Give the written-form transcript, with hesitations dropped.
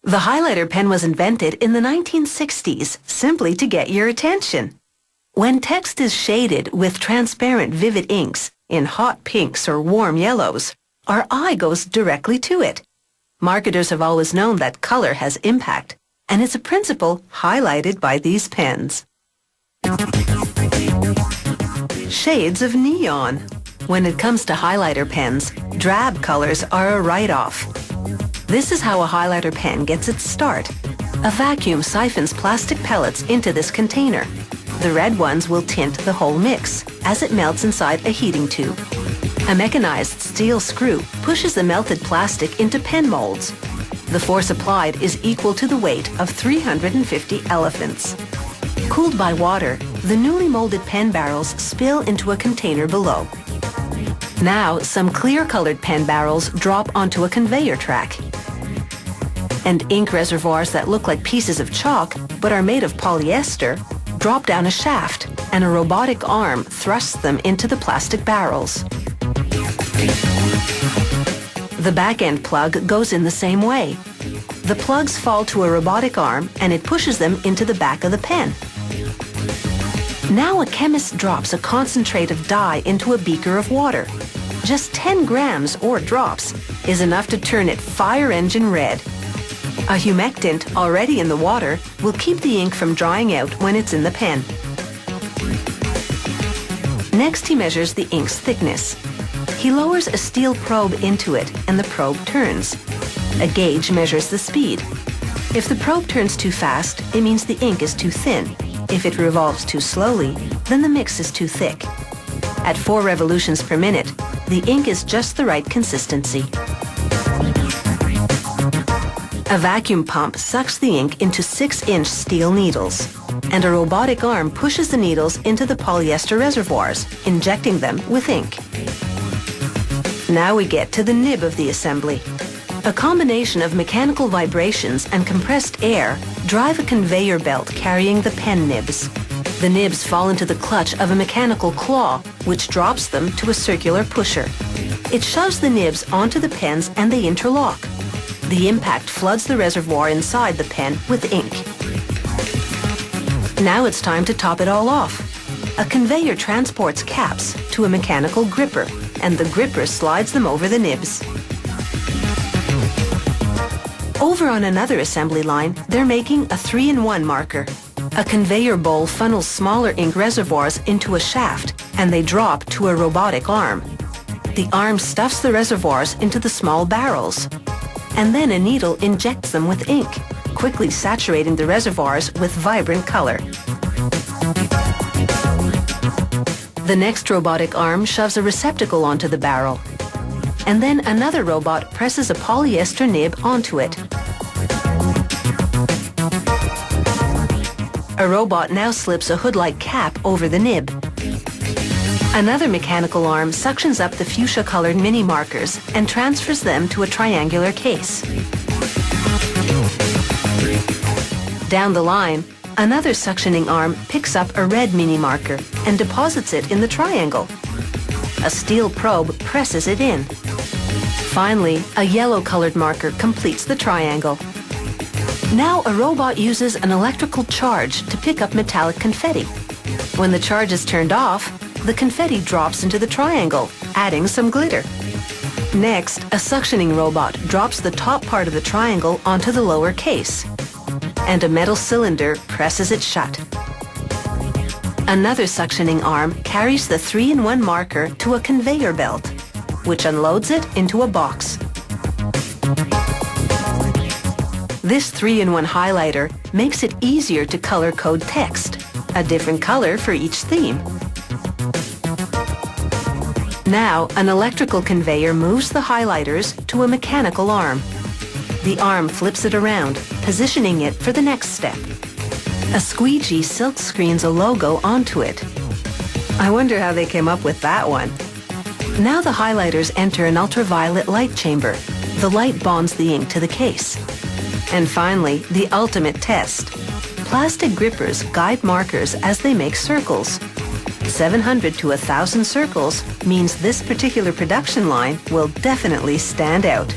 The highlighter pen was invented in the 1960s simply to get your attention. When text is shaded with transparent vivid inks in hot pinks or warm yellows, our eye goes directly to it. Marketers have always known that color has impact, and it's a principle highlighted by these pens. Shades of neon. When it comes to highlighter pens, drab colors are a write-off. This is how a highlighter pen gets its start. A vacuum siphons plastic pellets into this container. The red ones will tint the whole mix as it melts inside a heating tube. A mechanized steel screw pushes the melted plastic into pen molds. The force applied is equal to the weight of 350 elephants. Cooled by water, the newly molded pen barrels spill into a container below. Now, some clear-colored pen barrels drop onto a conveyor track. And ink reservoirs that look like pieces of chalk but are made of polyester drop down a shaft, and a robotic arm thrusts them into the plastic barrels. The back-end plug goes in the same way. The plugs fall to a robotic arm and it pushes them into the back of the pen. Now a chemist drops a concentrate of dye into a beaker of water. Just 10 grams or drops is enough to turn it fire engine red. A humectant already in the water will keep the ink from drying out when it's in the pen. Next, he measures the ink's thickness. He lowers a steel probe into it and the probe turns. A gauge measures the speed. If the probe turns too fast, it means the ink is too thin. If it revolves too slowly, then the mix is too thick. At 4 revolutions per minute, the ink is just the right consistency. A vacuum pump sucks the ink into 6-inch steel needles, and a robotic arm pushes the needles into the polyester reservoirs, injecting them with ink. Now we get to the nib of the assembly. A combination of mechanical vibrations and compressed air drive a conveyor belt carrying the pen nibs. The nibs fall into the clutch of a mechanical claw, which drops them to a circular pusher. It shoves the nibs onto the pens and they interlock. The impact floods the reservoir inside the pen with ink. Now it's time to top it all off. A conveyor transports caps to a mechanical gripper, and the gripper slides them over the nibs. Over on another assembly line, they're making a 3-in-1 marker. A conveyor bowl funnels smaller ink reservoirs into a shaft, and they drop to a robotic arm. The arm stuffs the reservoirs into the small barrels, and then a needle injects them with ink, quickly saturating the reservoirs with vibrant color. The next robotic arm shoves a receptacle onto the barrel, and then another robot presses a polyester nib onto it. A robot now slips a hood-like cap over the nib. Another mechanical arm suctions up the fuchsia-colored mini markers and transfers them to a triangular case. Down the line, another suctioning arm picks up a red mini marker and deposits it in the triangle. A steel probe presses it in. Finally, a yellow-colored marker completes the triangle. Now a robot uses an electrical charge to pick up metallic confetti. When the charge is turned off, the confetti drops into the triangle, adding some glitter. Next, a suctioning robot drops the top part of the triangle onto the lower case, and a metal cylinder presses it shut. Another suctioning arm carries the 3-in-1 marker to a conveyor belt, which unloads it into a box. This 3-in-1 highlighter makes it easier to color code text, a different color for each theme. Now, an electrical conveyor moves the highlighters to a mechanical arm. The arm flips it around, positioning it for the next step. A squeegee silk screens a logo onto it. I wonder how they came up with that one. Now the highlighters enter an ultraviolet light chamber. The light bonds the ink to the case. And finally, the ultimate test. Plastic grippers guide markers as they make circles. 700 to 1,000 circles means this particular production line will definitely stand out.